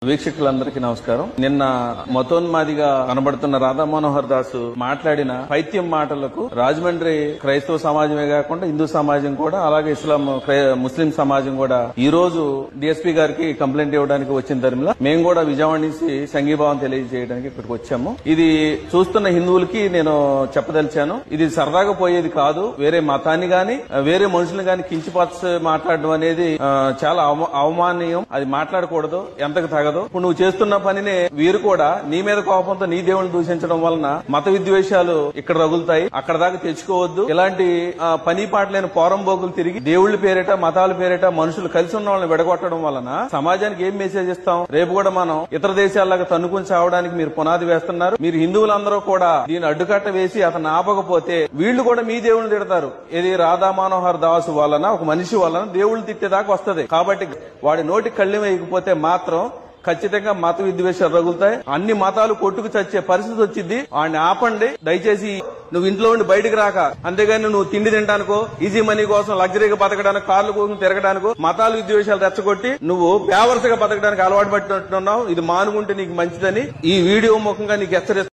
వీక్షకులందరికీ నమస్కారం. నిన్న మతోన్మాదిగా కనబడుతున్న రాధా మనోహర్ దాస్ మాట్లాడిన పైత్యం మాటలకు రాజమండ్రి క్రైస్తవ సమాజమే కాకుండా హిందూ సమాజం కూడా, అలాగే ఇస్లాం ముస్లిం సమాజం కూడా ఈ రోజు డిఎస్పీ గారికి కంప్లైంట్ ఇవ్వడానికి వచ్చిన ధర్మిలా మేము కూడా విజయవాడ నుంచి సంఘీభావం తెలియజేయడానికి ఇక్కడికి వచ్చాము. ఇది చూస్తున్న హిందువులకి నేను చెప్పదలిచాను, ఇది సరదాగా పోయేది కాదు. వేరే మతాన్ని గాని వేరే మనుషులను గాని కించిపరిచి మాట్లాడడం అనేది చాలా అవమానీయం. అది మాట్లాడకూడదు, ఎంతకు తగదు. ఇప్పుడు నువ్వు చేస్తున్న పనినే వీరు కూడా నీ మీద కోపంతో నీ దేవుని దూషించడం వలన మత విద్వేషాలు ఇక్కడ రగులుతాయి. అక్కడ దాకా తెచ్చుకోవద్దు. ఇలాంటి పని పాటలేని పోరంబోకులు తిరిగి దేవుళ్ల పేరిట మతాల పేరిట మనుషులు కలిసి ఉన్న వాళ్ళని విడగొట్టడం వలన సమాజానికి ఏం మెసేజ్ ఇస్తాం? రేపు కూడా మనం ఇతర దేశాల్లాగా తన్నుకుని చావడానికి మీరు పునాది వేస్తున్నారు. మీరు హిందువులందరూ కూడా దీన్ని అడ్డుకట్ట వేసి అతను ఆపకపోతే వీళ్లు కూడా మీ దేవుళ్ళు తిడతారు. ఇది రాధా మనోహర్ దాస్ వలన, ఒక మనిషి వలన దేవుళ్లు తిట్టేదాకా వస్తుంది. కాబట్టి వాడి నోటికి కళ్ళెం వేయకపోతే మాత్రం ఖచ్చితంగా మత విద్వేషాలు రగులుతాయి. అన్ని మతాలు కొట్టుకు చచ్చే పరిస్థితి వచ్చింది. వాడిని ఆపండి దయచేసి. నువ్వు ఇంట్లో ఉండి బయటకు రాక, అంతేగాని నువ్వు తిండి తినడానికో ఈజీ మనీ కోసం లగ్జరీగా బతకడానికి, కార్ల కోసం తిరగడానికో మతాలు విద్వేషాలు రెచ్చగొట్టి నువ్వు పేవర్స్ గా బతకడానికి అలవాటు పట్టినట్టున్నావు. ఇది మానుకుంటే నీకు మంచిదని ఈ వీడియో ముఖంగా నీకు హెచ్చరిస్తున్నాను.